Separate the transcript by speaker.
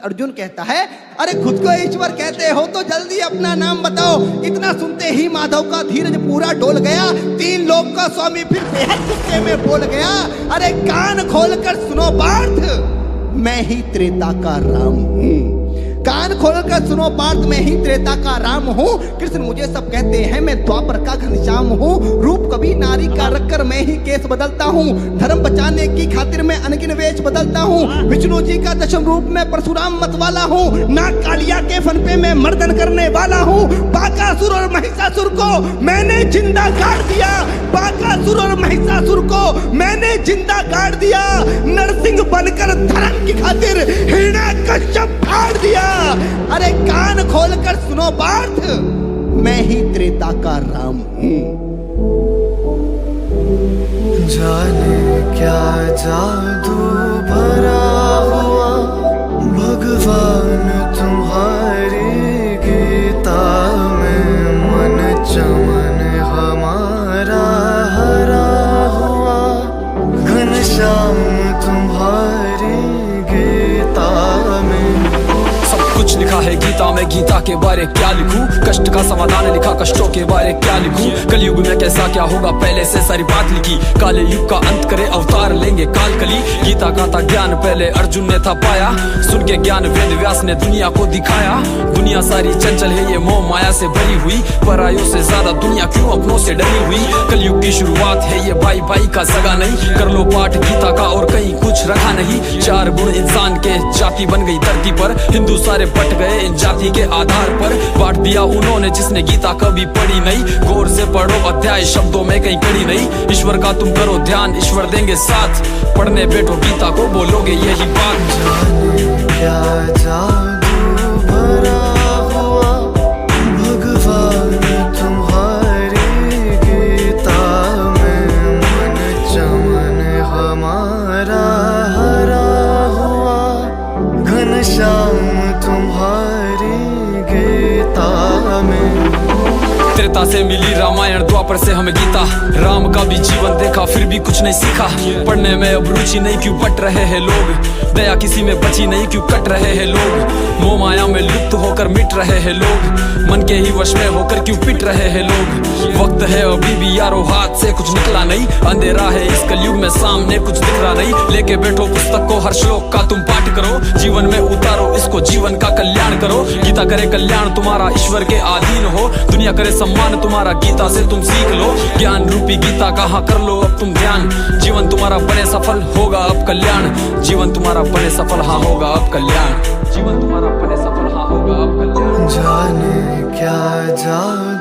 Speaker 1: अर्जुन कहता है, अरे खुद को ईश्वर कहते हो तो जल्दी अपना नाम बताओ। इतना सुनते ही माधव का धीरज पूरा डोल गया। 3 लोक का स्वामी फिर बेहद गुस्से में बोल गया, अरे कान खोलकर सुनो पार्थ, मैं ही त्रेता का राम हूं। कान खोलकर सुनो पार्थ, मैं ही त्रेता का राम हूँ। कृष्ण मुझे सब कहते हैं, मैं द्वापर का घनश्याम हूँ। रूप कभी नारी का रखकर मैं ही केस बदलता हूँ। धर्म बचाने की खातिर मैं अनगिन वेश बदलता हूँ। विष्णु जी का दशम रूप में परशुराम मत वाला हूँ। नाग कालिया के फन पे मैं मर्दन करने वाला हूँ। बाकासुर और महिषासुर को मैंने जिंदा गाड़ दिया। बाकासुर और महिषासुर को मैंने जिंदा गाड़ दिया। नरसिंह बनकर धर्म की खातिर हिरण्यकश्यप फाड़ दिया। अरे कान खोलकर सुनो पार्थ, मैं ही त्रेता का राम हूं।
Speaker 2: जाने क्या जादू भरा हुआ भगवान तुम्हारी गीता में, मन चमन हमारा हरा हुआ घनश्याम तुम्हारी गीता में।
Speaker 3: कुछ लिखा है गीता में, गीता के बारे क्या लिखूं? कष्ट का समाधान लिखा, कष्टों के बारे क्या लिखूं? कलयुग में कैसा क्या होगा, पहले से सारी बात लिखी। काले युग का अंत करे, अवतार लेंगे काल कली। गीता का था ज्ञान पहले अर्जुन ने था पाया। सुन के ज्ञान वेद व्यास ने दुनिया को दिखाया। दुनिया सारी चंचल है, ये मोह माया से भरी हुई। परायों से ज्यादा दुनिया क्यों अपनों से डरी हुई? कलयुग की शुरुआत है ये, भाई भाई का सगा नहीं। कर लो पाठ गीता का और कहीं कुछ रखा नहीं। 4 गुण इंसान के, जाति बन गई धरती पर। हिंदू सारे बट गए इन जाति के आधार पर। बांट दिया उन्होंने जिसने गीता कभी पढ़ी नहीं। गौर से पढ़ो अध्याय, शब्दों में कहीं कड़ी नहीं। ईश्वर का तुम करो ध्यान, ईश्वर देंगे साथ। पढ़ने बैठो गीता को, बोलोगे यही बात।
Speaker 2: जाने क्या जादू भरा हुआ भगवान तुम्हारी गीता में, मन चमन हमारा हरा हुआ घनश्याम तुम्हारी गीता में।
Speaker 3: त्रेता से मिली रामायण, द्वापर से हमें गीता। राम का भी जीवन देखा फिर भी कुछ नहीं सीखा। पढ़ने में अब रुचि नहीं, क्यों बट रहे हैं लोग। दया किसी में बची नहीं, क्यों कट रहे हैं लोग। मोह माया में लुप्त होकर मिट रहे हैं लोग। मन के ही वश में होकर क्यों पिट रहे हैं लोग। वक्त है अभी भी यारो, हाथ से कुछ निकला नहीं। अंधेरा है इस कलयुग में, सामने कुछ दिख रहा नहीं। लेके बैठो पुस्तक को, हर श्लोक का तुम पाठ करो। जीवन में उतारो इसको, जीवन का कल्याण करो। गीता करे कल्याण तुम्हारा, ईश्वर के अधीन हो। दुनिया करे सम्मान तुम्हारा, गीता से तुम सीख लो। ज्ञान रूपी गीता कहाँ कर लो अब तुम ध्यान। जीवन तुम्हारा बने सफल, होगा अब कल्याण। जीवन तुम्हारा बने सफल, हाँ होगा अब कल्याण। जीवन तुम्हारा बने सफल, हाँ होगा अब कल्याण।
Speaker 2: जाने क्या जादू